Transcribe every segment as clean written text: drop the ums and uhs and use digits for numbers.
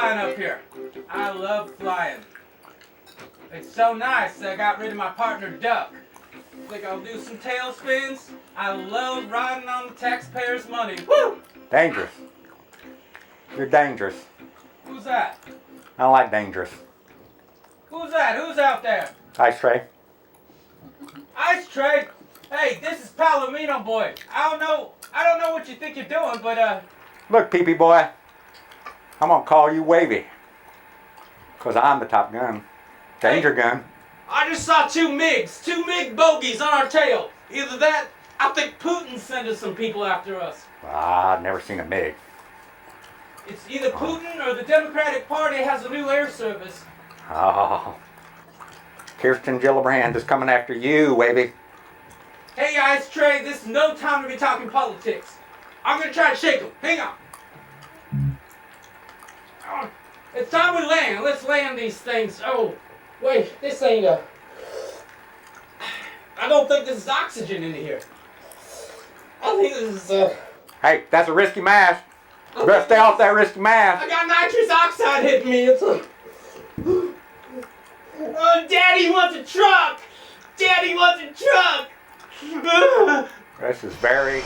flying up here. I love flying. It's so nice that I got rid of my partner Duck. Think I'll do some tailspins. I love riding on the taxpayers' money. Woo! Dangerous. You're dangerous. Who's that? I don't like dangerous. Who's that? Who's out there? Ice tray. Ice Tray. Hey, this is Palomino boy. I don't know what you think you're doing, but Look, pee-pee boy. I'm gonna call you Wavy. Cause I'm the top gun. Danger gun. I just saw two MiG bogeys on our tail. Either that, I think Putin sent us some people after us. I've never seen a MiG. It's either Putin or the Democratic Party has a new air service. Oh. Kirsten Gillibrand is coming after you, Wavy. Hey, Ice Tray, this is no time to be talking politics. I'm gonna try to shake him. Hang on. It's time we land. Let's land these things. Oh, wait, this ain't I don't think this is oxygen in here. I think this is Hey, that's a risky mask. You better stay off that risky mask. I got nitrous oxide hitting me. It's Oh, Daddy wants a truck! Daddy wants a truck! This is very...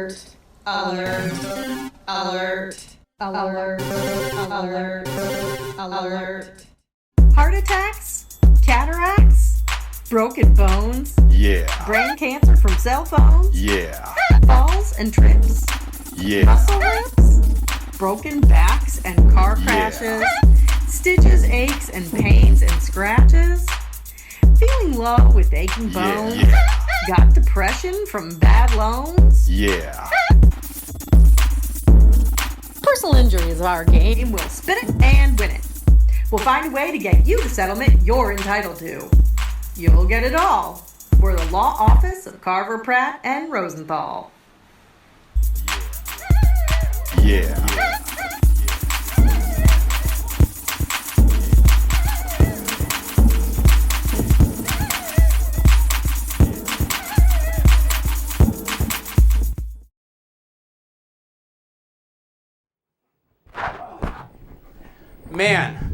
Alert. Alert. Alert. Alert. Alert. Alert. Heart attacks? Cataracts? Broken bones? Yeah. Brain cancer from cell phones? Yeah. Falls and trips? Yeah. Muscle rips? Broken backs and car crashes? Stitches, aches, and pains and scratches? Feeling low with aching bones? Yeah. Got depression from bad loans? Yeah. Personal injury is our game. We'll spin it and win it. We'll find a way to get you the settlement you're entitled to. You'll get it all. We're the law office of Carver, Pratt, and Rosenthal. Yeah.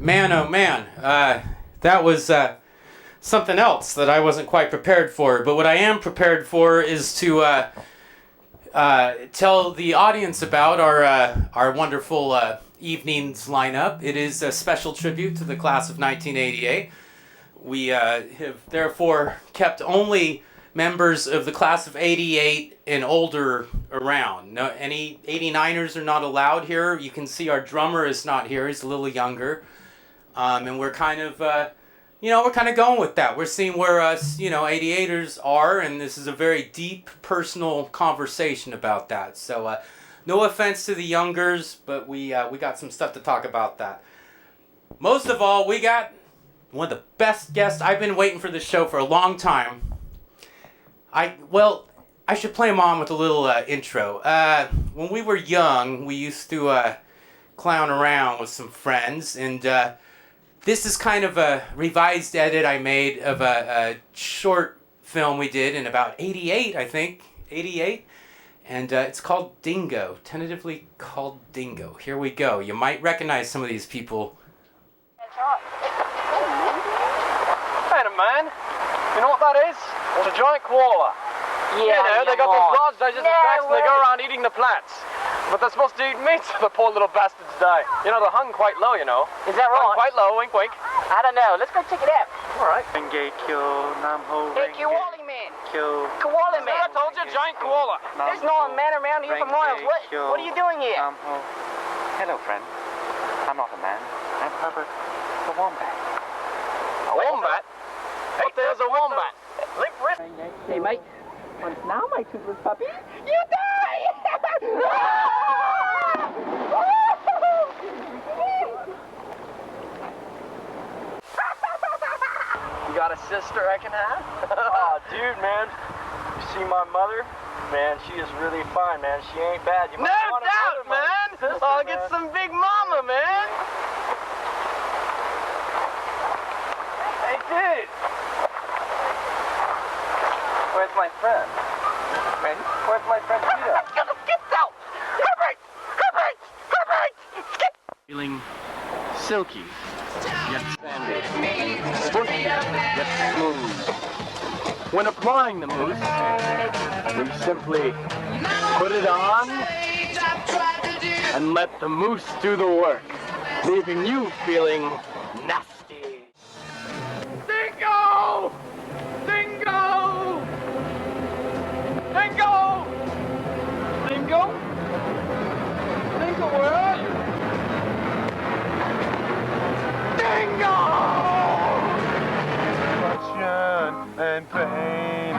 Man, oh man. That was something else that I wasn't quite prepared for. But what I am prepared for is to tell the audience about our wonderful evening's lineup. It is a special tribute to the class of 1988. We have therefore kept only members of the class of 88 and older around. No, any 89ers are not allowed here. You can see our drummer is not here. He's a little younger. And we're kind of, we're kind of going with that. We're seeing where us, 88ers are, and this is a very deep, personal conversation about that. So, no offense to the youngers, but we got some stuff to talk about that. Most of all, we got one of the best guests. I've been waiting for this show for a long time. I should play him on with a little intro. When we were young, we used to clown around with some friends, and this is kind of a revised edit I made of a short film we did in about 88, I think. 88. And it's called Dingo, tentatively called Dingo. Here we go. You might recognize some of these people. Wait a man. You know what that is? It's a giant koala. Yeah, they got those large digestive tracts and they go around eating the plants. But they're supposed to eat meat, so the poor little bastards die. They're hung quite low, Is that Hung right? quite low, wink wink. I don't know. Let's go check it out. All right. Hey, koala man. Koala man. I told you, giant koala. There's no man around here for miles. What are you doing here? Hello, friend. I'm not a man. I'm Herbert the Wombat. A wombat? What the hell's a wombat? Limp wrist. Hey, mate. Now, my toothless puppy. You die! You got a sister I can have? Oh, dude, man. You see my mother? Man, she is really fine, man. She ain't bad. You might No want doubt, man. Sister, I'll get some big mama, man. Hey, dude. Where's my friend? Where's my friend Peter? Get out! Herbert! Feeling silky, yet sandy, spongy, yet smooth. When applying the mousse, we simply put it on and let the mousse do the work, leaving you feeling nasty. Dingo! Dingo! Dingo! Dingo? Dingo, where are you? Dingo! Destruction and pain.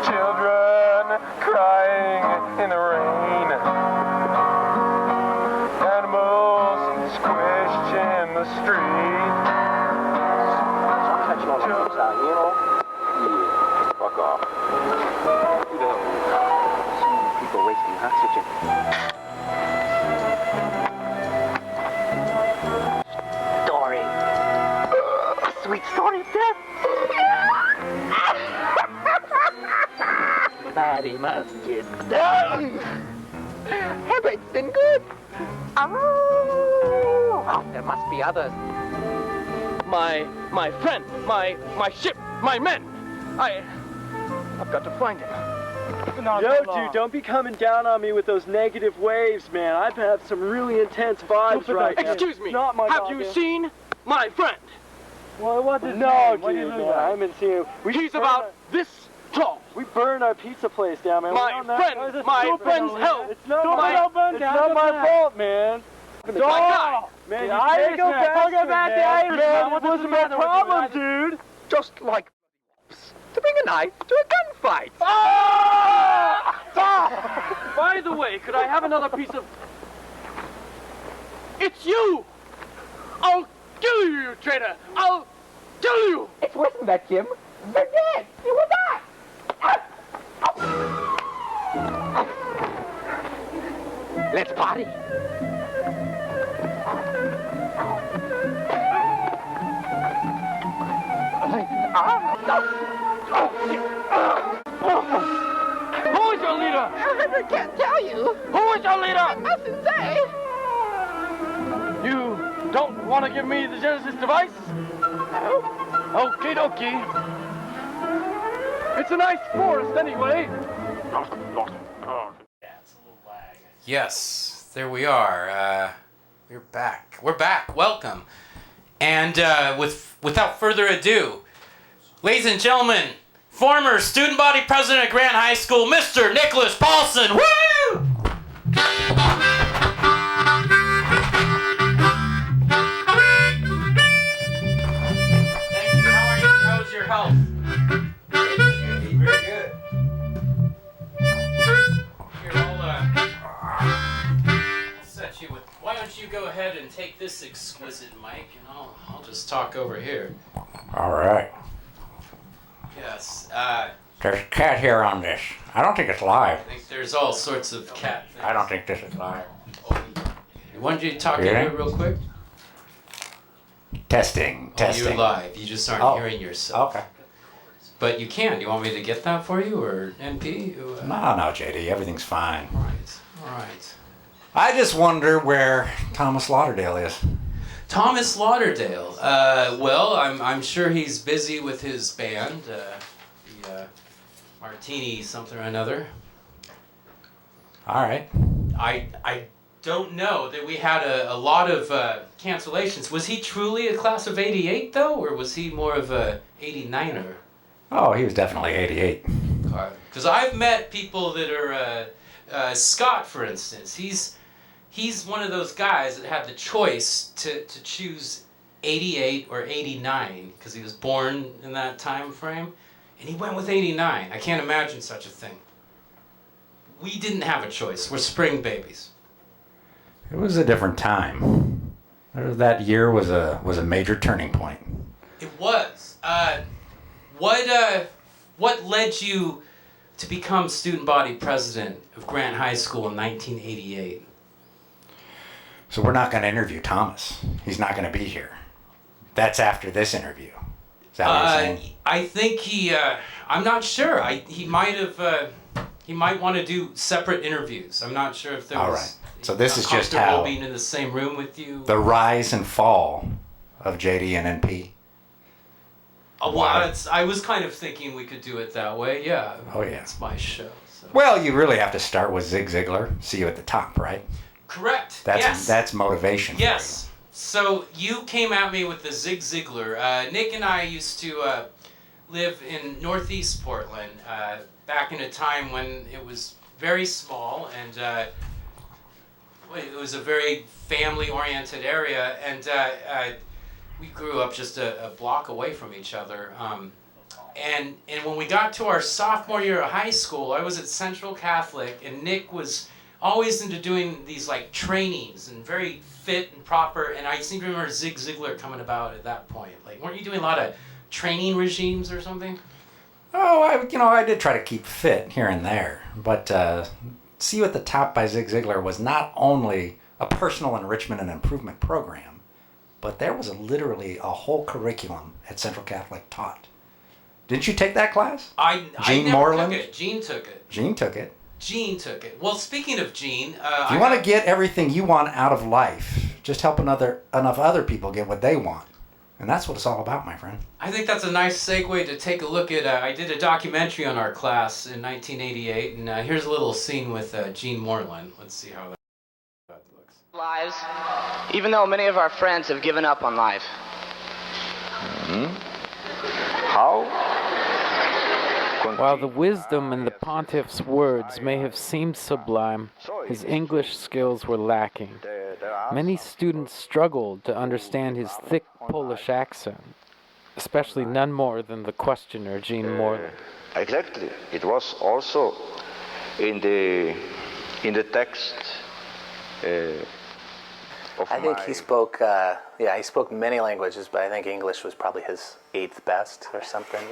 Children crying in the rain. Animals squished in the street. Catching all the fish out, Yeah. Fuck off. Who the hell are you? So many people wasting oxygen. Story. A sweet story of death. Body must get done. Herbert's been good. Oh, there must be others. My friend, my ship, my men. I've got to find him. Yo, dude, don't be coming down on me with those negative waves, man. I've had some really intense vibes right now. Excuse me, Not my have you seen my friend? Well, what is no, dude, man, I haven't seen him. He's about this tall. We burned our pizza place down, man. My friend's health. It's not my fault, man. My guy. Man, I go back, man. It wasn't my problem, dude. Just like to bring a knife to a gunfight. By the way, could I have another piece of... It's you! I'll kill you, you traitor! I'll kill you! It's worse than that, Jim. They're dead. You will die. Let's party. Who is your leader? I can't tell you. Who is your leader? I mustn't say. You don't want to give me the Genesis device? No. Okie dokie. It's a nice forest anyway. Yes, there we are. We're back. We're back. Welcome. And without further ado, ladies and gentlemen, former student body president at Grant High School, Mr. Nick Paulson. Woo! Thank you. How are you? How's your health? Very good. Here, I'll set you with. Why don't you go ahead and take this exquisite mic, and I'll just talk over here. All right. Yes. There's cat hair on this. I don't think it's live. I think there's all sorts of cat things. I don't think this is live. Why don't you talk in here real quick? Testing. You're live. You just aren't hearing yourself. Okay. But you can. Do you want me to get that for you, or NP? No, JD. Everything's fine. All right. I just wonder where Thomas Lauderdale is. Thomas Lauderdale. Well, I'm sure he's busy with his band, the Martini something or another. All right. I don't know that we had a lot of cancellations. Was he truly a class of '88 though, or was he more of a '89er? Oh, he was definitely 88. Because I've met people that are Scott, for instance. He's one of those guys that had the choice to choose 88 or 89 because he was born in that time frame, and he went with 89. I can't imagine such a thing. We didn't have a choice. We're spring babies. It was a different time. That year was a major turning point. It was. What led you to become student body president of Grant High School in 1988? So we're not going to interview Thomas. He's not going to be here. That's after this interview. Is that what you're saying? I think I'm not sure. He might want to do separate interviews. I'm not sure if there was... All right. So this is just how... how... being in the same room with you. The rise and fall of JD and NP. Well, I was kind of thinking we could do it that way. Yeah. Oh, yeah. It's my show. So. Well, you really have to start with Zig Ziglar. See you at the top, right? Correct. That's motivation. Yes. For you. So you came at me with the Zig Ziglar. Nick and I used to live in Northeast Portland back in a time when it was very small and it was a very family-oriented area, and we grew up just a block away from each other. And when we got to our sophomore year of high school, I was at Central Catholic, and Nick was always into doing these like trainings and very fit and proper. And I seem to remember Zig Ziglar coming about at that point. Like, weren't you doing a lot of training regimes or something? Oh, I did try to keep fit here and there, but See You at the Top by Zig Ziglar was not only a personal enrichment and improvement program, but there was literally a whole curriculum at Central Catholic taught. Didn't you take that class? I never Moreland? took it. Gene took it. Gene took it. Well, speaking of Gene... if you want to get everything you want out of life, just help enough other people get what they want. And that's what it's all about, my friend. I think that's a nice segue to take a look at. I did a documentary on our class in 1988, and here's a little scene with Gene Moreland. Let's see how that looks. Lives, even though many of our friends have given up on life. How? While the wisdom in the pontiff's words may have seemed sublime, his English skills were lacking. Many students struggled to understand his thick Polish accent, especially none more than the questioner, Gene Moreland. Exactly. It was also in the text of I think he spoke, he spoke many languages, but I think English was probably his 8th best or something.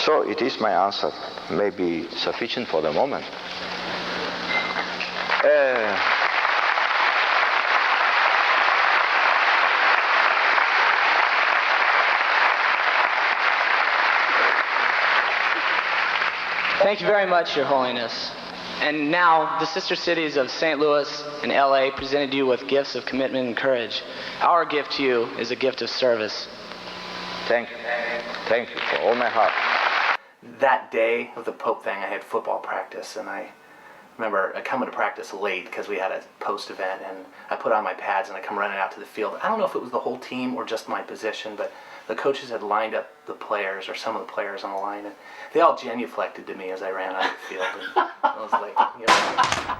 So it is my answer, maybe sufficient for the moment. Thank you very much, Your Holiness. And now, the sister cities of St. Louis and LA presented you with gifts of commitment and courage. Our gift to you is a gift of service. Thank you. Thank you for all my heart. That day of the Pope thing, I had football practice, and I remember coming to practice late because we had a post event, and I put on my pads and I come running out to the field. I don't know if it was the whole team or just my position, but the coaches had lined up the players, or some of the players on the line, and they all genuflected to me as I ran out of the field. And I was like, you know.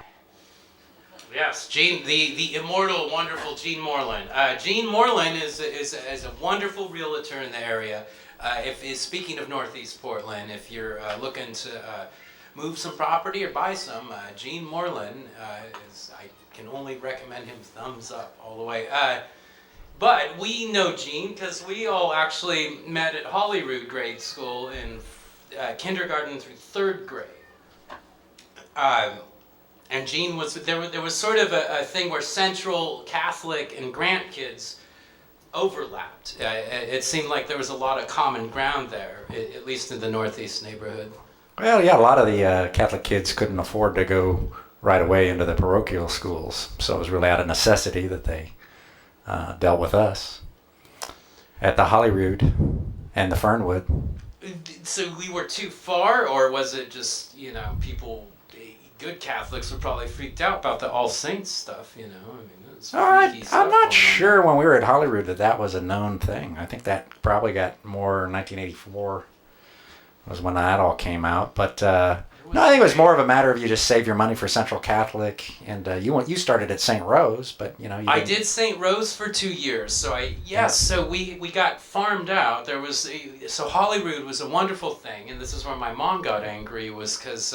Yes, Gene, the immortal, wonderful Gene Moreland. Gene Moreland is a wonderful realtor in the area. Speaking of Northeast Portland, if you're looking to move some property or buy some, Gene Moreland I can only recommend him thumbs up all the way. But we know Gene because we all actually met at Holyrood grade school in kindergarten through 3rd grade. And Gene was there was sort of a thing where Central Catholic and Grant kids overlapped. It seemed like there was a lot of common ground there, at least in the Northeast neighborhood. Well, yeah, a lot of the Catholic kids couldn't afford to go right away into the parochial schools, so it was really out of necessity that they dealt with us at the Holyrood and the Fernwood. So we were too far, or was it just, people, good Catholics were probably freaked out about the All Saints stuff, I mean, it's freaky stuff. I'm not sure when we were at Holyrood that was a known thing. I think that probably got more 1984 was when that all came out. But no, I think it was more of a matter of you just save your money for Central Catholic, and you started at St. Rose, but I did St. Rose for 2 years, so so we got farmed out. So Holyrood was a wonderful thing, and this is where my mom got angry, was because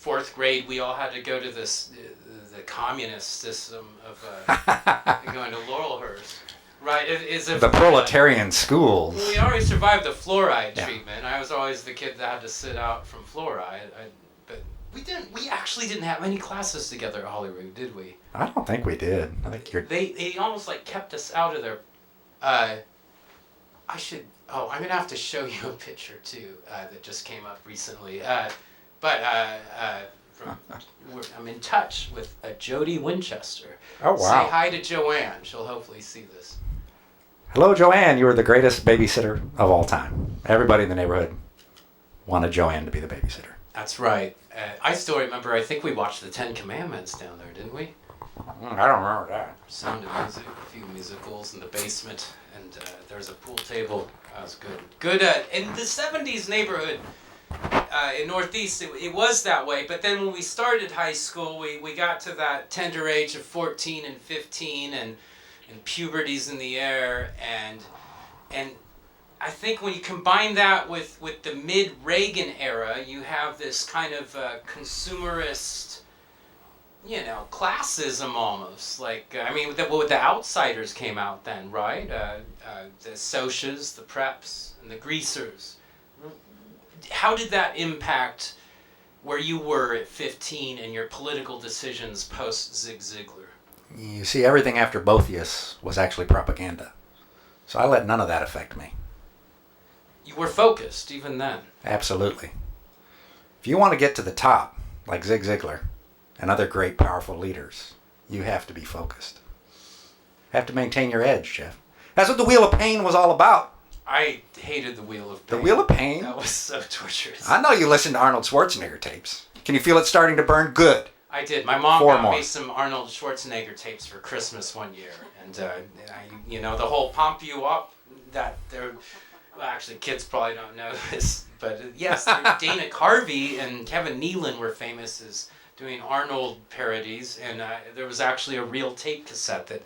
4th grade we all had to go to the communist system of going to Laurelhurst. Right, the proletarian schools. We already survived the fluoride treatment. I was always the kid that had to sit out from fluoride. But we actually didn't have any classes together at Holyrood, did we? I don't think we did. I think they almost kept us out of their. I'm gonna have to show you a picture too that just came up recently. I'm in touch with Jody Winchester. Oh wow! Say hi to Joanne. She'll hopefully see this. Hello, Joanne. You were the greatest babysitter of all time. Everybody in the neighborhood wanted Joanne to be the babysitter. That's right. I still remember, I think we watched the 10 Commandments down there, didn't we? I don't remember that. Sound of music, a few musicals in the basement, and there's a pool table. That was good. Good. In the 70s neighborhood in Northeast, it was that way. But then when we started high school, we got to that tender age of 14 and 15, and puberty's in the air, and I think when you combine that with the mid-Reagan era, you have this kind of consumerist, classism almost. The Outsiders came out then, right? The Socias, the Preps, and the Greasers. How did that impact where you were at 15 and your political decisions post-Zig Ziglar? You see, everything after Boethius was actually propaganda. So I let none of that affect me. You were focused even then. Absolutely. If you want to get to the top, like Zig Ziglar and other great, powerful leaders, you have to be focused. You have to maintain your edge, Jeff. That's what the Wheel of Pain was all about. I hated the Wheel of Pain. The Wheel of Pain? That was so torturous. I know you listened to Arnold Schwarzenegger tapes. Can you feel it starting to burn? Good. I did. My mom 4 got more. me some Arnold Schwarzenegger tapes for Christmas one year, and the whole pump you up. That they're well, actually kids probably don't know this, but yes, Dana Carvey and Kevin Nealon were famous as doing Arnold parodies, and there was actually a real tape cassette that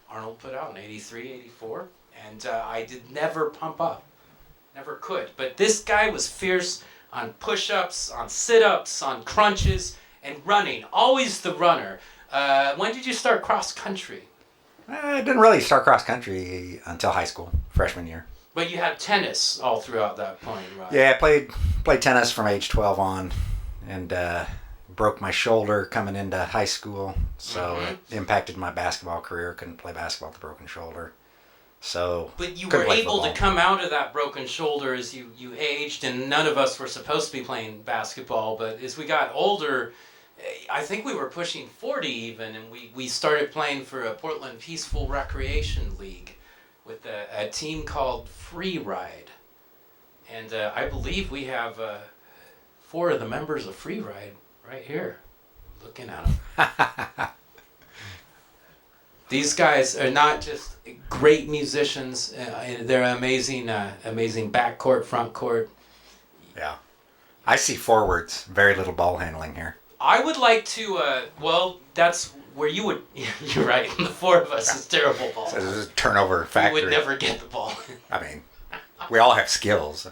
Arnold put out in '83, '84, and I did never pump up, never could. But this guy was fierce on push-ups, on sit-ups, on crunches, and running. Always the runner. When did you start cross-country? I didn't really start cross-country until high school, freshman year. But you had tennis all throughout that point, right? Yeah, I played tennis from age 12 on, and broke my shoulder coming into high school, so it impacted my basketball career. Couldn't play basketball with a broken shoulder. So, but you were able to come out of that broken shoulder as you aged, and none of us were supposed to be playing basketball, but as we got older, I think we were pushing 40 even, and we started playing for a Portland Peaceful Recreation League with a team called Free Ride. And I believe we have 4 of the members of Free Ride right here, looking at them. These guys are not just great musicians, they're amazing backcourt, front court. Yeah. I see forwards, very little ball handling here. I would like to, that's where you would, you're right, the 4 of us is terrible ball. So this is a turnover factory. You would never get the ball. I mean, we all have skills.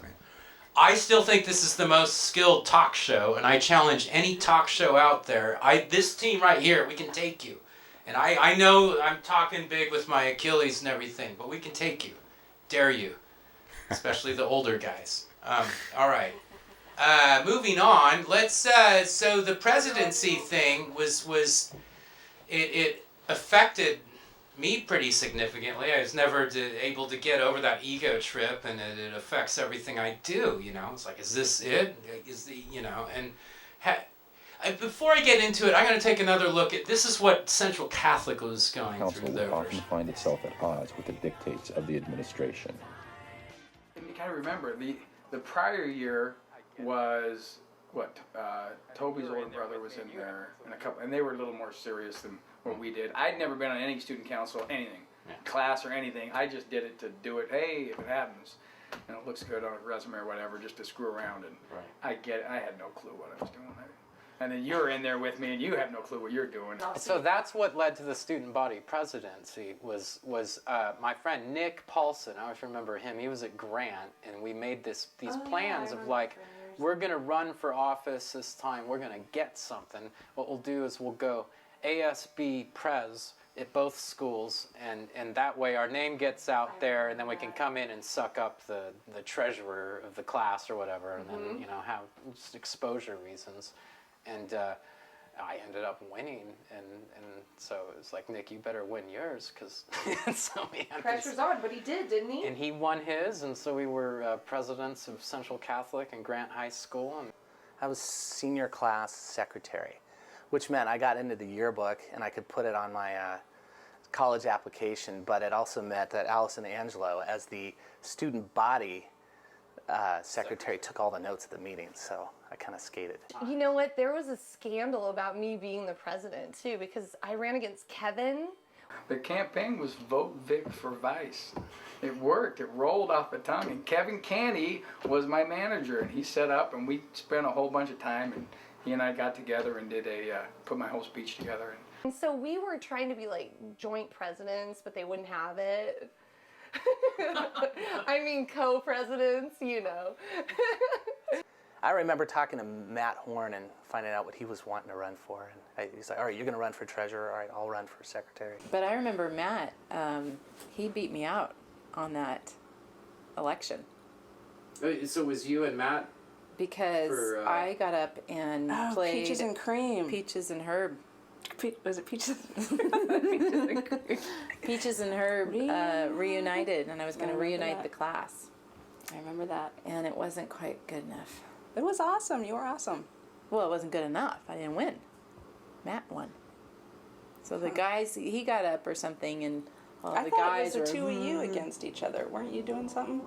I still think this is the most skilled talk show, and I challenge any talk show out there. This team right here, we can take you. And I know I'm talking big with my Achilles and everything, but we can take you. Dare you. Especially the older guys. All right. Moving on. Let's. So the presidency thing was it affected me pretty significantly. I was never able to get over that ego trip, and it affects everything I do. It's like, is this it? Before I get into it, I'm going to take another look at this. Is what Central Catholic was going through there. Council will often find itself at odds with the dictates of the administration. And you kind of remember the prior year was Toby's older brother was in there, and they were a little more serious than what we did. I'd never been on any student council, anything, class or anything. I just did it to do it. Hey, if it happens, and it looks good on a resume or whatever, just to screw around. And I get it. I had no clue what I was doing. And then you're in there with me, and you have no clue what you're doing. So that's what led to the student body presidency was my friend Nick Paulson. I always remember him. He was at Grant, and we made these plans of like, we're going to run for office this time. We're going to get something. What we'll do is we'll go ASB Pres at both schools, and that way our name gets out there, and then we can come in and suck up the treasurer of the class or whatever, and then have just exposure reasons. And I ended up winning, and so it was like, Nick, you better win yours, because so we had pressure's on, but he did, didn't he? And he won his, and so we were presidents of Central Catholic and Grant High School. And I was senior class secretary, which meant I got into the yearbook and I could put it on my college application, but it also meant that Allison Angelo, as the student body secretary, took all the notes at the meetings, so I kind of skated. You know what? There was a scandal about me being the president, too, because I ran against Kevin. The campaign was Vote Vic for Vice. It worked. It rolled off the tongue. And Kevin Canty was my manager, and he set up, and we spent a whole bunch of time, and he and I got together and did put my whole speech together. And so we were trying to be like joint presidents, but they wouldn't have it. I mean, co-presidents, I remember talking to Matt Horn and finding out what he was wanting to run for. And he's like, all right, you're going to run for treasurer. All right, I'll run for secretary. But I remember Matt, he beat me out on that election. So it was you and Matt? Because I got up and played Peaches and Cream. Peaches and Herb. Was it Peaches? Peaches and Herb reunited, and I was going to reunite the class. I remember that. And it wasn't quite good enough. It was awesome. You were awesome. Well, it wasn't good enough. I didn't win. Matt won. So the guys, he got up or something and I thought it was the two of you against each other. Weren't you doing something?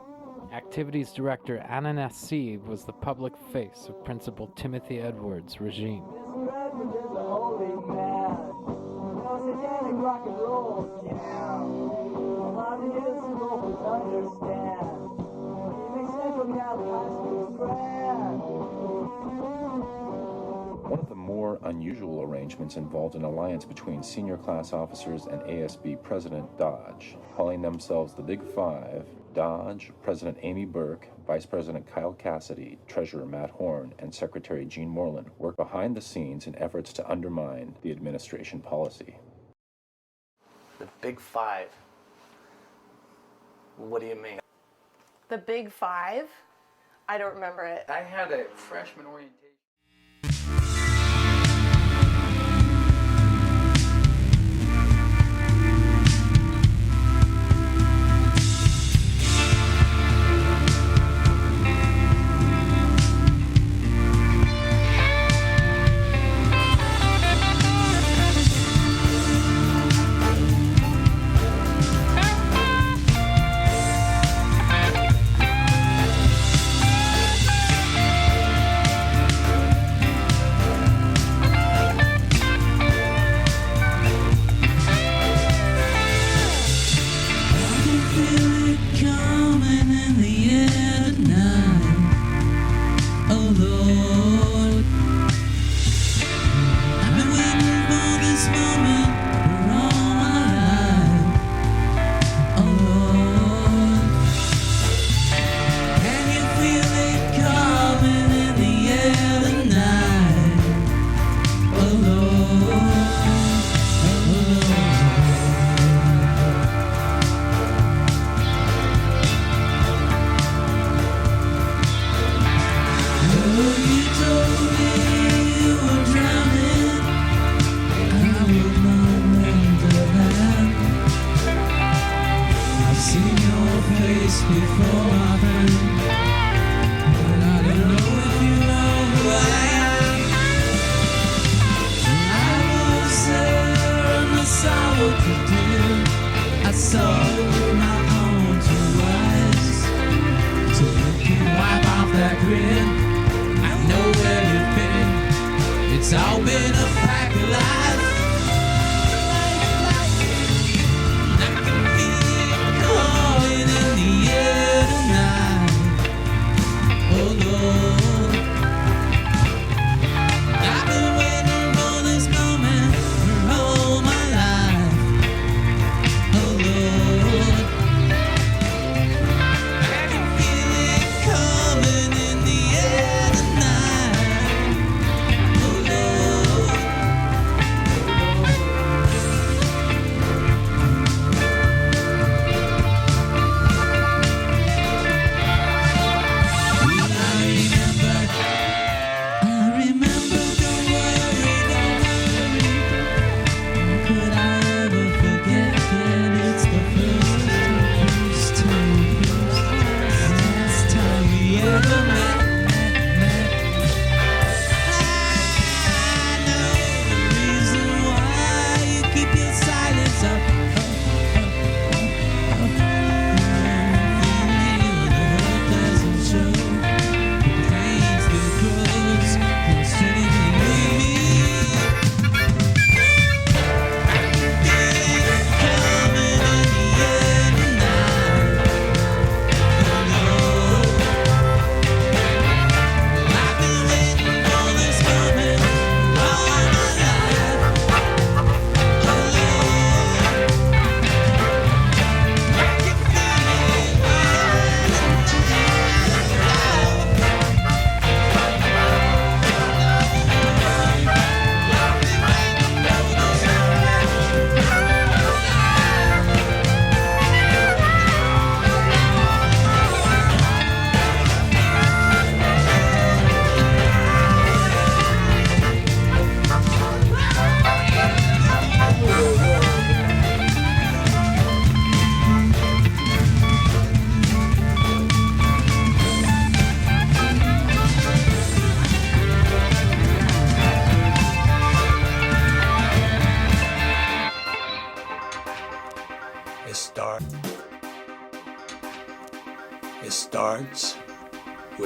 Activities Director Anna Nassib was the public face of Principal Timothy Edwards' regime. One of the more unusual arrangements involved an alliance between senior class officers and ASB President Dodge, calling themselves the Big Five. Dodge, President Amy Burke, Vice President Kyle Cassidy, Treasurer Matt Horn, and Secretary Gene Moreland worked behind the scenes in efforts to undermine the administration policy. The Big Five. What do you mean? The Big Five? I don't remember it. I had a freshman orientation.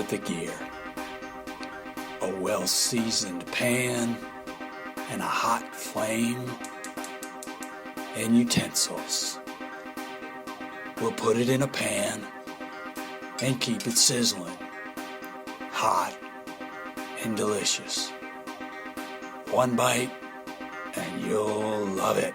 with the gear. A well-seasoned pan and a hot flame and utensils. We'll put it in a pan and keep it sizzling, hot and delicious. One bite and you'll love it.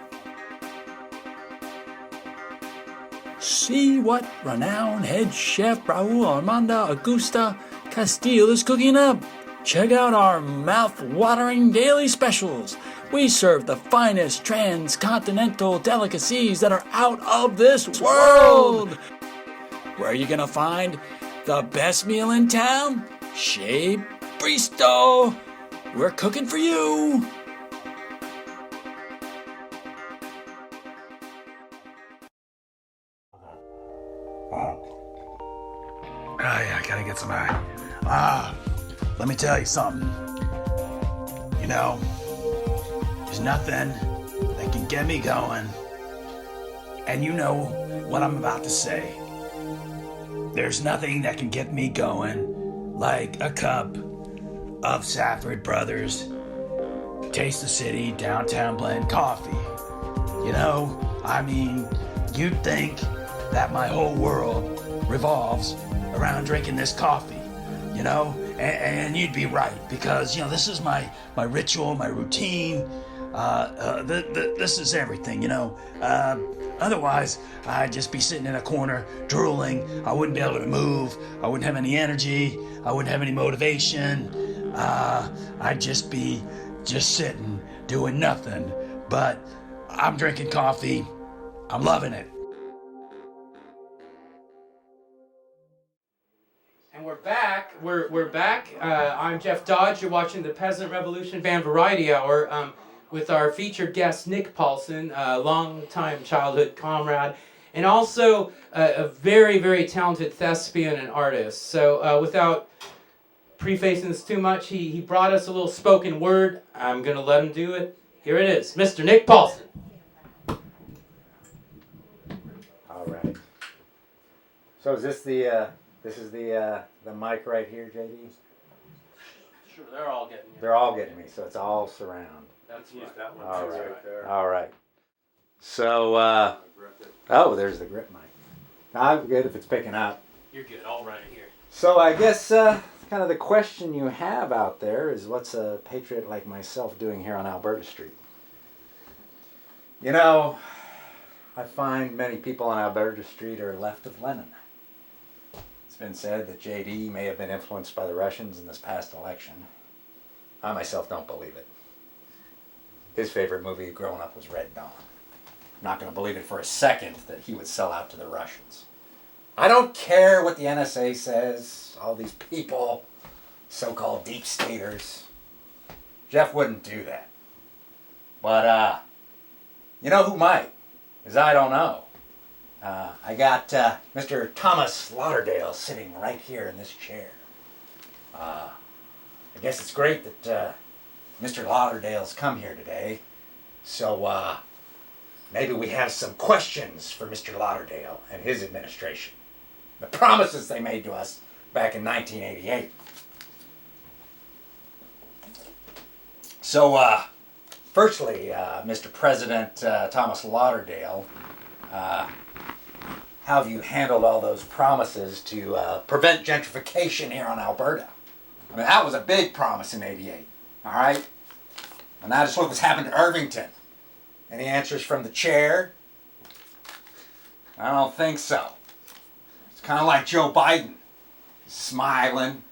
See what renowned head chef Raul Armando Augusta Castile is cooking up. Check out our mouth-watering daily specials. We serve the finest transcontinental delicacies that are out of this world. Where are you gonna find the best meal in town? Chez Bristow. We're cooking for you. I gotta get some eye. Let me tell you something. You know, there's nothing that can get me going. And you know what I'm about to say. There's nothing that can get me going like a cup of Safford Brothers Taste the City Downtown Blend coffee. You know, I mean, you'd think that my whole world revolves around drinking this coffee, you know, and you'd be right, because, you know, this is my ritual, my routine. This is everything, you know. Otherwise, I'd just be sitting in a corner drooling. I wouldn't be able to move. I wouldn't have any energy. I wouldn't have any motivation. I'd just be sitting doing nothing. But I'm drinking coffee. I'm loving it. And we're back. We're back. I'm Jeff Dodge. You're watching the Peasant Revolution Band Variety Hour with our featured guest, Nick Paulson, a long-time childhood comrade, and also a very, very talented thespian and artist. So without prefacing this too much, he brought us a little spoken word. I'm going to let him do it. Here it is, Mr. Nick Paulson. All right. So is this the mic right here, JD? Sure, they're all getting you. They're all getting me, so it's all surround. That's right. That one. All right. Right there. All right. So, oh, there's the grip mic. I'm good if it's picking up. You're good. All right here. So I guess kind of the question you have out there is, what's a patriot like myself doing here on Alberta Street? You know, I find many people on Alberta Street are left of Lenin. It's been said that JD may have been influenced by the Russians in this past election. I myself don't believe it. His favorite movie growing up was Red Dawn. I'm not going to believe it for a second that he would sell out to the Russians. I don't care what the NSA says, all these people, so-called deep staters. Jeff wouldn't do that. But, you know who might? Because I don't know. I got Mr. Thomas Lauderdale sitting right here in this chair. I guess it's great that Mr. Lauderdale's come here today. So maybe we have some questions for Mr. Lauderdale and his administration. The promises they made to us back in 1988. So, firstly, Mr. President Thomas Lauderdale, how have you handled all those promises to prevent gentrification here on Alberta? I mean, that was a big promise in '88, all right? And now just look what's happened to Irvington. Any answers from the chair? I don't think so. It's kind of like Joe Biden, smiling,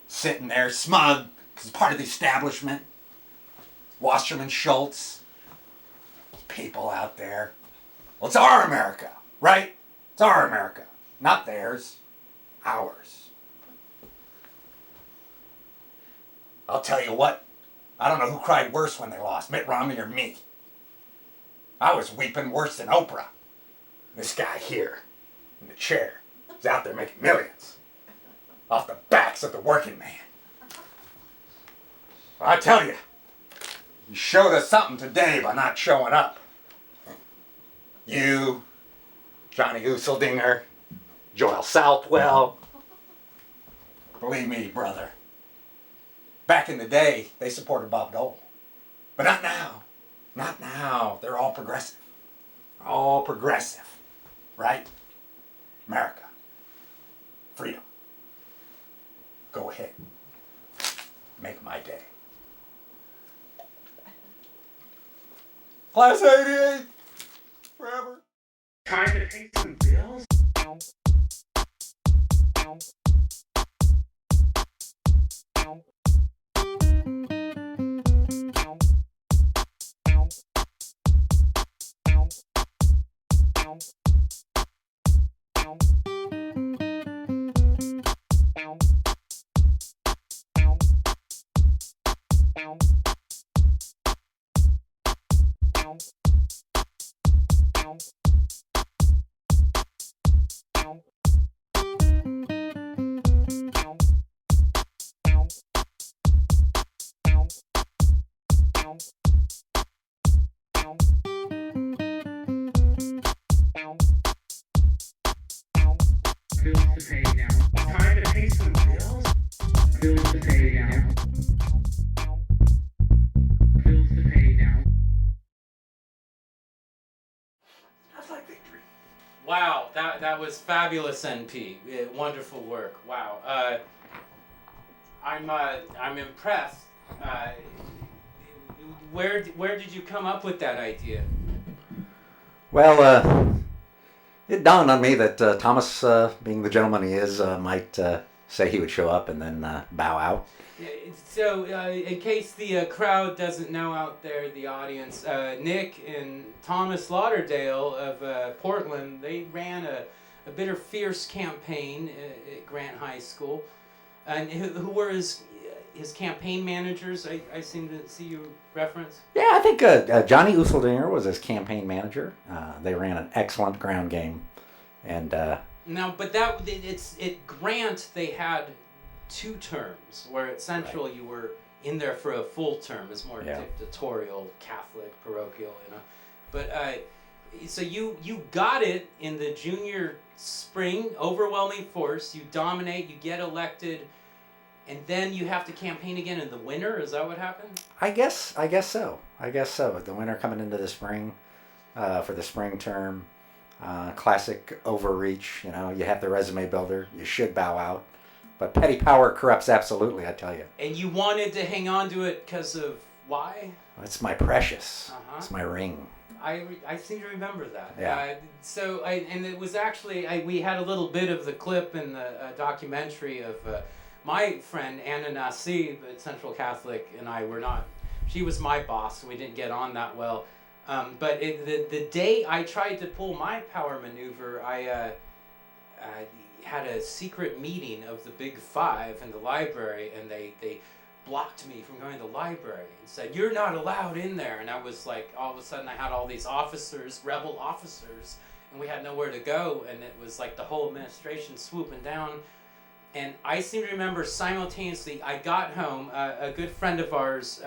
sitting there smug, because he's part of the establishment. Wasserman Schultz, people out there. Well, it's our America, right? It's our America, not theirs, ours. I'll tell you what, I don't know who cried worse when they lost, Mitt Romney or me. I was weeping worse than Oprah. This guy here, in the chair, is out there making millions off the backs of the working man. I tell you, you showed us something today by not showing up. You, Johnny Useldinger, Joel Southwell, Believe me, brother. Back in the day, they supported Bob Dole. But not now. Not now. They're all progressive. All progressive. Right? America. Freedom. Go ahead. Make my day. Class 88! Forever. Time to pay some bills? Bills to pay now. Time to pay some bills? Bills to pay now. Bills to pay now. That's like victory. Wow, that was fabulous, NP. Wonderful work. Wow. I'm impressed. Where did you come up with that idea? Well, it dawned on me that Thomas, being the gentleman he is, might say he would show up and then bow out. So, in case the crowd doesn't know out there, the audience, Nick and Thomas Lauderdale of Portland, they ran a bitter, fierce campaign at Grant High School. And who were his campaign managers? I seem to see you reference. Yeah, I think Johnny Useldinger was his campaign manager. They ran an excellent ground game, and now, but it's at Grant they had 2 terms, where at Central you were in there for a full term. It's more dictatorial, Catholic, parochial, you know. But so you got it in the junior spring, overwhelming force. You dominate, you get elected. And then you have to campaign again in the winter? Is that what happened? I guess so. The winter coming into the spring, for the spring term, classic overreach. You know, you have the resume builder. You should bow out, but petty power corrupts absolutely. I tell you. And you wanted to hang on to it because of why? It's my precious. It's my ring. I seem to remember that. Yeah. And it was actually we had a little bit of the clip in the documentary of. My friend Anna Nassib at Central Catholic and I were not, she was my boss and we didn't get on that well. But the day I tried to pull my power maneuver, I had a secret meeting of the Big Five in the library and they blocked me from going to the library and said, "You're not allowed in there." And I was like, all of a sudden I had all these officers, rebel officers, and we had nowhere to go. And it was like the whole administration swooping down. And I seem to remember simultaneously, I got home, a good friend of ours,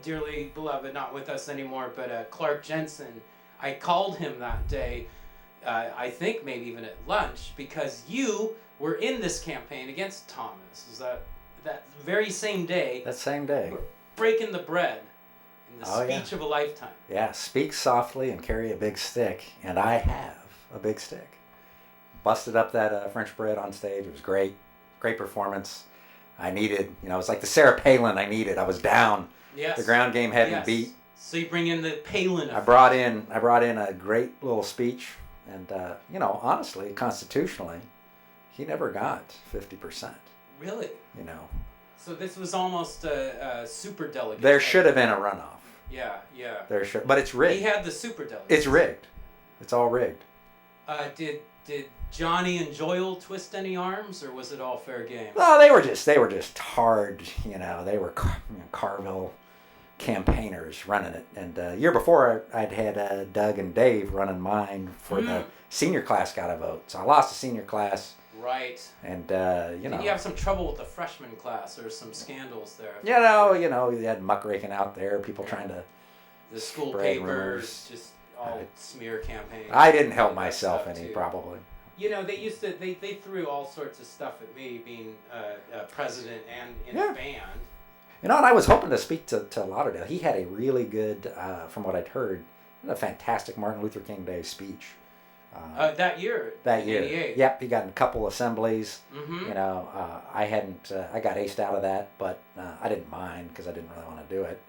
dearly beloved, not with us anymore, but Clark Jensen, I called him that day, I think maybe even at lunch, because you were in this campaign against Thomas. Is that very same day? That same day. Breaking the bread in the speech of a lifetime. Yeah, speak softly and carry a big stick, and I have a big stick. Busted up that French bread on stage. It was great. Great performance. I needed, it was like the Sarah Palin I needed. I was down. Yes. The ground game had me beat. So you bring in the Palin effect. I brought in a great little speech. And, honestly, constitutionally, he never got 50%. Really? So this was almost a super delegate. There should have been a runoff. Yeah. But it's rigged. He had the super delegate. It's rigged. It's all rigged. Did Johnny and Joel twist any arms, or was it all fair game? No, they were just hard. They were Carville campaigners running it. And year before, I'd had Doug and Dave running mine for the senior class got a vote. So I lost the senior class. Right. And Did you have some trouble with the freshman class, or some scandals there? You had muckraking out there, people trying to the school spread papers, rumors. Just all smear campaigns. I didn't help myself any, probably. You know, they threw all sorts of stuff at me being president and in Yeah. a band. You know, and I was hoping to speak to Lauderdale. He had a really good, from what I'd heard, a fantastic Martin Luther King Day speech. That year. That year. 88. Yep, he got in a couple assemblies. Mhm. You know, I got aced out of that, but I didn't mind because I didn't really want to do it.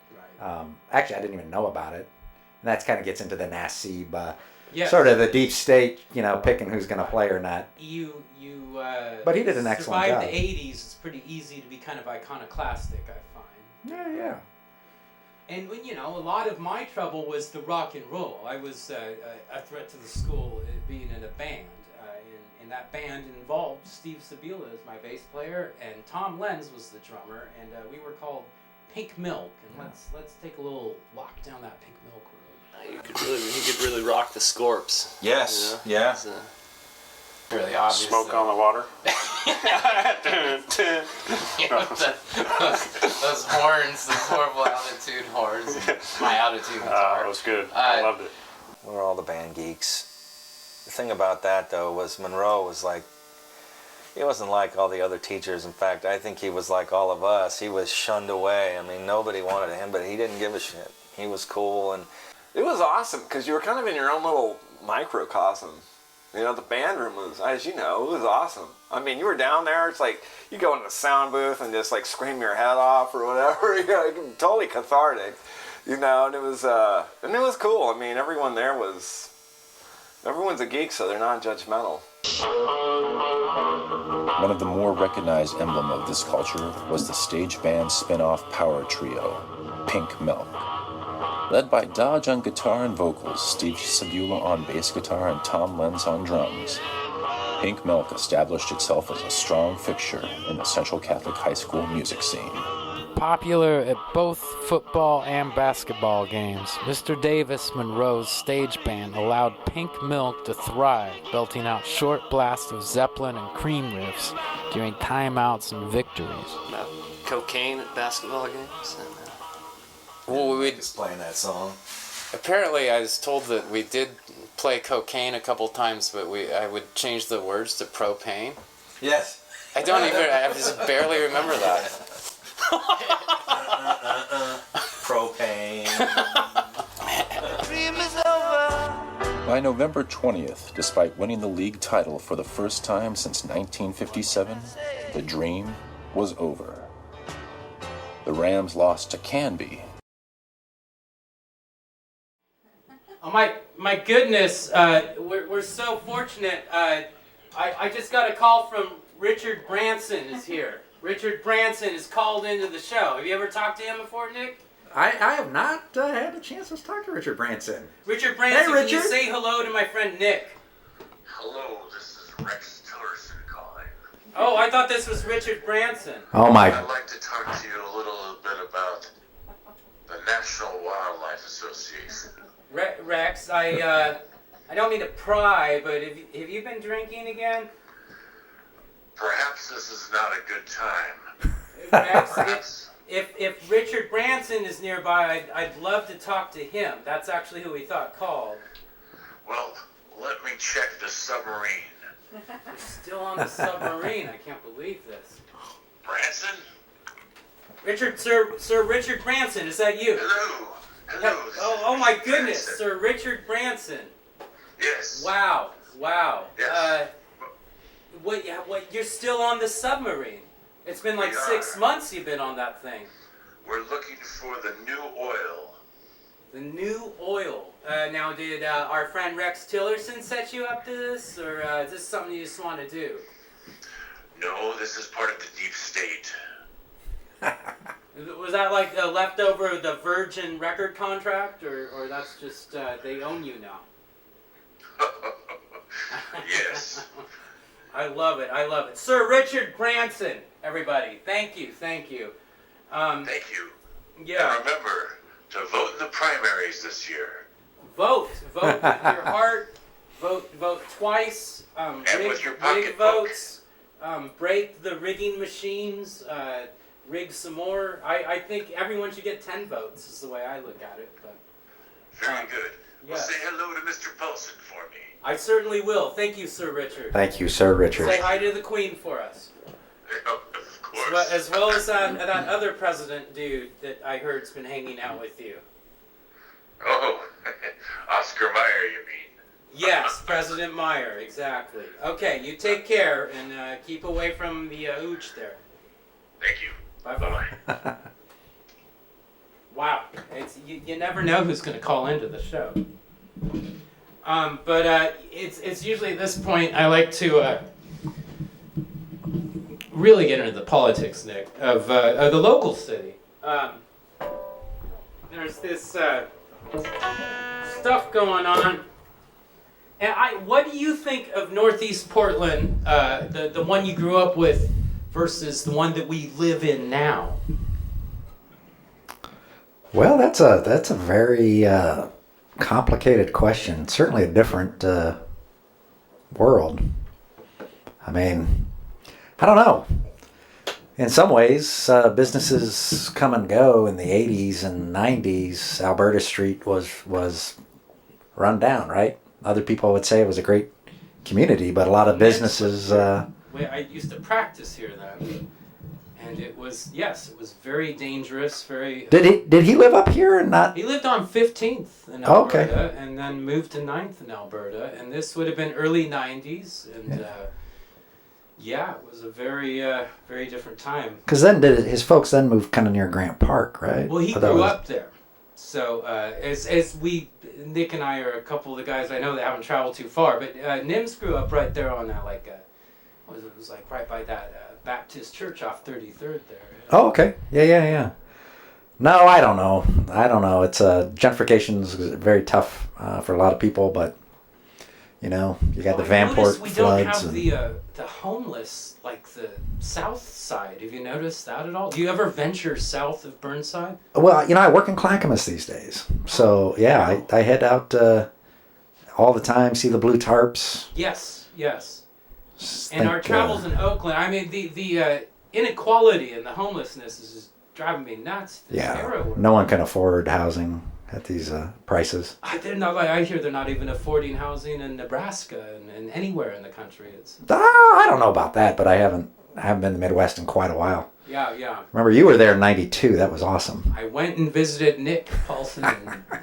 Right. Actually, I didn't even know about it. And that kind of gets into the Nasib, Yes. sort of the deep state, you know, picking who's going to play or not. But he did an excellent job. Survived the 80s. It's pretty easy to be kind of iconoclastic, I find. Yeah. And when, you know, a lot of my trouble was the rock and roll. I was a threat to the school being in a band. And that band involved Steve Sabila as my bass player, and Tom Lenz was the drummer, and we were called Pink Milk. And let's take a little walk down that Pink Milk road. He could really rock the Scorps. Yes. You know? Yeah. It's, really obvious. Smoke on the water. those horns, those horrible altitude horns. My altitude guitar. That was good. I loved it. We were all the band geeks. The thing about that, though, was Monroe was like, he wasn't like all the other teachers. In fact, I think he was like all of us. He was shunned away. I mean, nobody wanted him, but he didn't give a shit. He was cool, and It was awesome because you were kind of in your own little microcosm. You know, the band room was, as you know, it was awesome. I mean, you were down there, it's like, you go in the sound booth and just like scream your head off or whatever, you know, totally cathartic, you know, and it was cool. I mean, everyone's a geek, so they're not judgmental. One of the more recognized emblem of this culture was the stage band spin-off power trio, Pink Milk. Led by Dodge on guitar and vocals, Steve Sabula on bass guitar, and Tom Lenz on drums, Pink Milk established itself as a strong fixture in the Central Catholic high school music scene. Popular at both football and basketball games, Mr. Davis Monroe's stage band allowed Pink Milk to thrive, belting out short blasts of Zeppelin and Cream riffs during timeouts and victories. About cocaine at basketball games. well, we was playing that song. Apparently, I was told that we did play cocaine a couple times, but I would change the words to propane. Yes. I just barely remember that. Propane. By November 20th, despite winning the league title for the first time since 1957, the dream was over. The Rams lost to Canby. Oh my goodness, we're so fortunate. I just got a call from Richard Branson is here. Richard Branson is called into the show. Have you ever talked to him before, Nick? I have not had a chance to talk to Richard Branson. Richard Branson, Hey, Richard. Can you say hello to my friend Nick? Hello, this is Rex Tillerson calling. Oh, I thought this was Richard Branson. Oh my. I'd like to talk to you a little bit about the National Wildlife Association. Rex, I don't mean to pry, but have you been drinking again? Perhaps this is not a good time. Rex, if Richard Branson is nearby, I'd love to talk to him. That's actually who we thought called. Well, let me check the submarine. We're still on the submarine. I can't believe this. Branson? Sir Richard Branson, is that you? Hello. Oh my goodness, Branson. Sir Richard Branson. Yes. Wow. Yes. What? You're still on the submarine? It's been like 6 months you've been on that thing. We're looking for the new oil. The new oil. Now, did our friend Rex Tillerson set you up to this, or is this something you just want to do? No, this is part of the deep state. Was that like a leftover of the Virgin record contract, or that's just they own you now? Yes. I love it. Sir Richard Branson, everybody. Thank you. Thank you. Yeah. And remember to vote in the primaries this year. Vote with your heart. Vote twice. And rig, with your rig pocketbook. votes. Break the rigging machines. Rig some more. I think everyone should get 10 votes. Is the way I look at it. But very good. Well, say hello to Mr. Paulson for me. I certainly will. Thank you, Sir Richard. Thank you, Sir Richard. Say hi to the Queen for us. Of course. As well as that other president dude that I heard's been hanging out with you. Oh, Oscar Mayer, you mean? Yes, President Meyer, exactly. Okay, you take care and keep away from the hooch there. Thank you. Bye-bye. Wow, you never know who's going to call into the show. But it's usually at this point I like to really get into the politics, Nick, of the local city. There's this stuff going on. And what do you think of Northeast Portland, the one you grew up with, versus the one that we live in now? Well, that's a very complicated question. Certainly a different world. I mean, I don't know. In some ways, businesses come and go. In the 80s and 90s, Alberta Street was run down, right? Other people would say it was a great community, but a lot of businesses... I used to practice here then. And it was very dangerous, very... Did he live up here and not... He lived on 15th in Alberta, and then moved to 9th in Alberta, and this would have been early 90s, and it was a very, very different time. Because then his folks then moved kind of near Grant Park, right? Well, he grew up there. So as Nick and I are a couple of the guys I know that haven't traveled too far, but Nims grew up right there on it was like right by that Baptist church off 33rd there. Oh, okay. Yeah. No, I don't know. It's gentrification is very tough for a lot of people, but you got the Vanport floods. We don't have the homeless like the south side. Have you noticed that at all? Do you ever venture south of Burnside? Well, I work in Clackamas these days, so yeah, I head out all the time. See the blue tarps. Yes. And our travels in Oakland. I mean, the inequality and the homelessness is just driving me nuts. No one can afford housing at these prices. I hear they're not even affording housing in Nebraska and anywhere in the country. I don't know about that, but I haven't been in the Midwest in quite a while. Yeah. Remember, you were there in '92. That was awesome. I went and visited Nick Paulson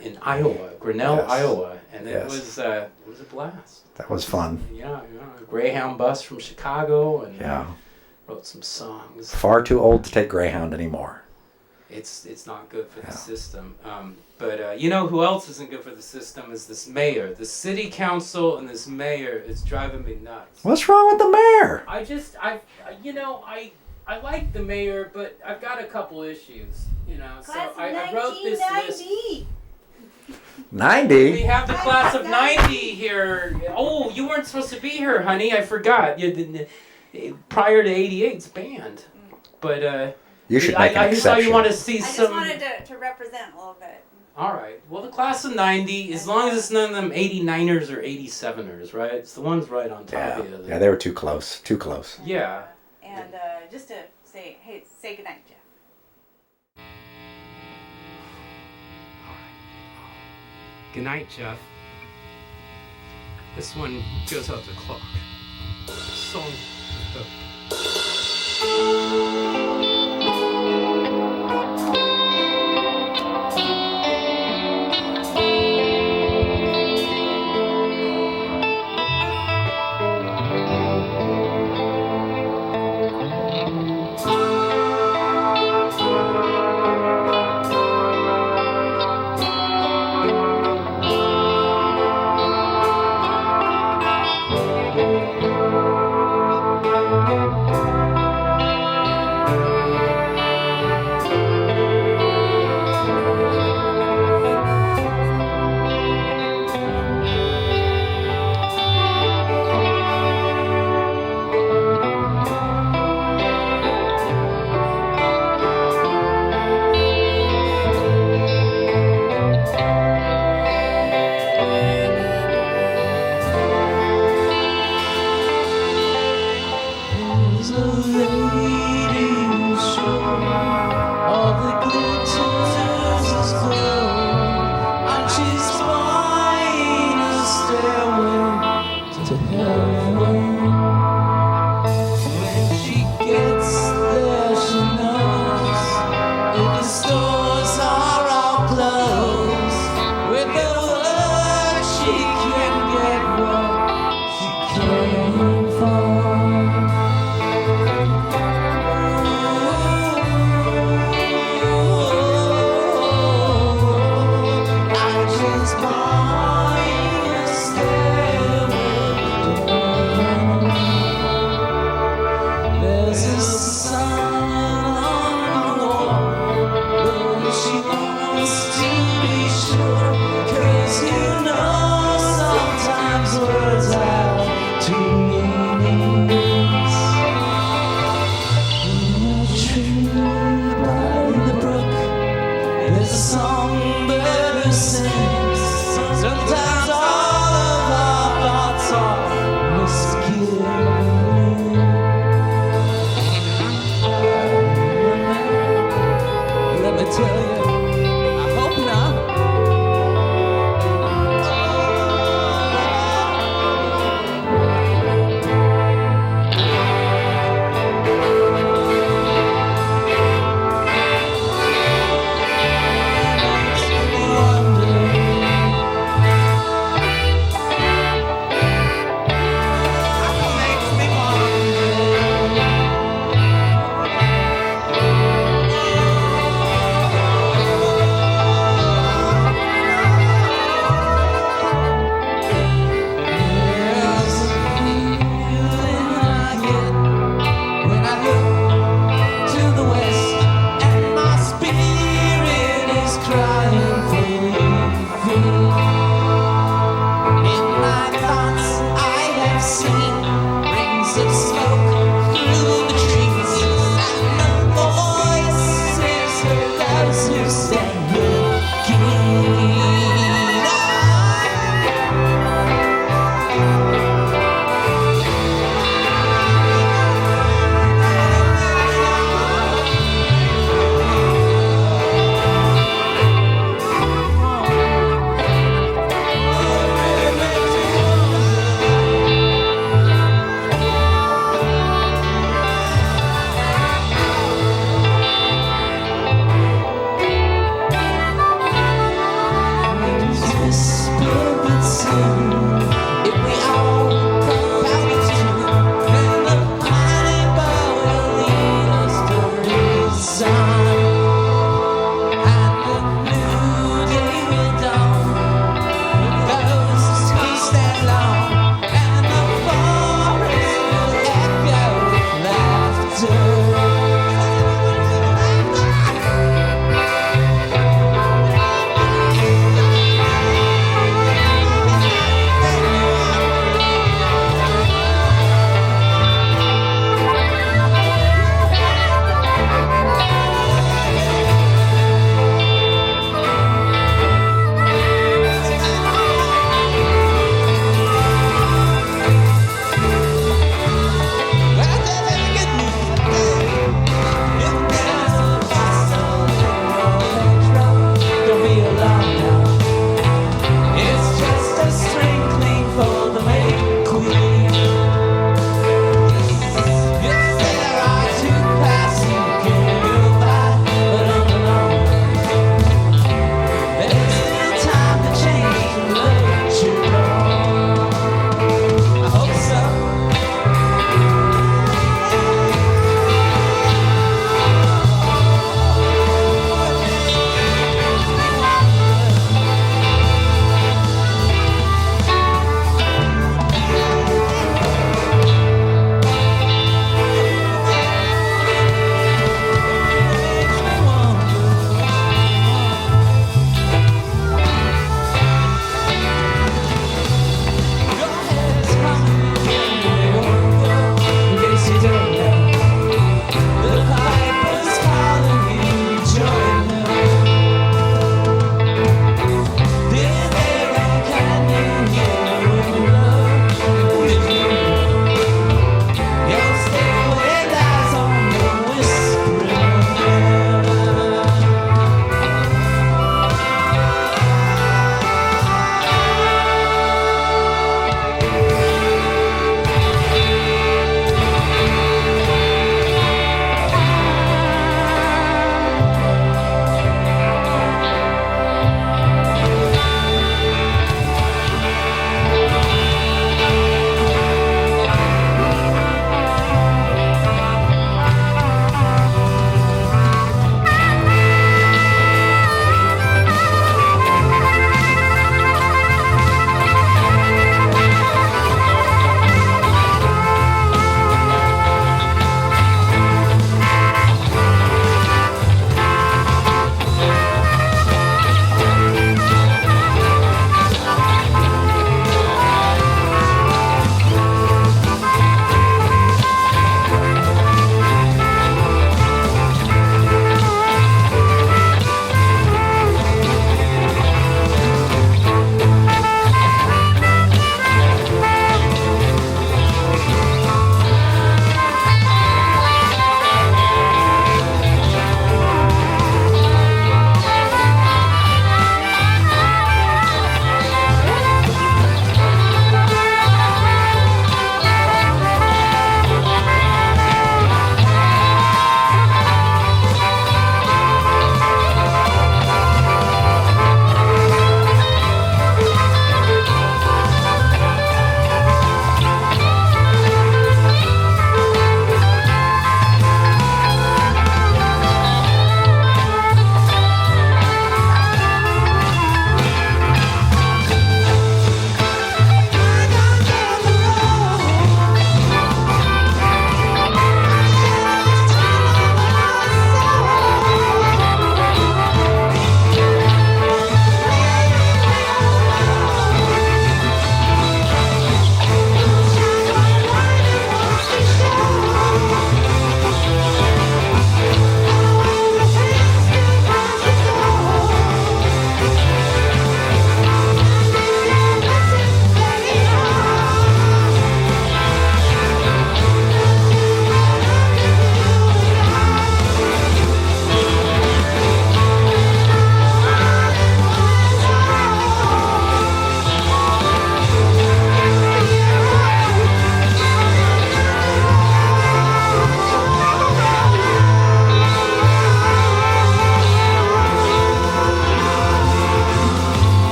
in Iowa, Grinnell, Iowa, and it was a blast. That was fun. Yeah. A Greyhound bus from Chicago, and wrote some songs. Far too old to take Greyhound anymore. It's not good for the system. But you know who else isn't good for the system is this mayor. The city council and this mayor is driving me nuts. What's wrong with the mayor? I like the mayor, but I've got a couple issues. So I wrote this list. 90? We have the class of 90 here. Oh, you weren't supposed to be here, honey. I forgot. Prior to 88's banned. But you should make an I exception. saw you want to see some... I just wanted to represent a little bit. All right. Well, the class of 90, as long as it's none of them 89ers or 87ers, right? It's the ones right on top of you. Yeah, they were too close. Yeah. And just to say good night, Jeff. Good night, Jeff. This one goes out the clock. Song.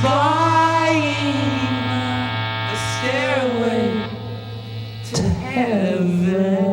flying the stairway to heaven.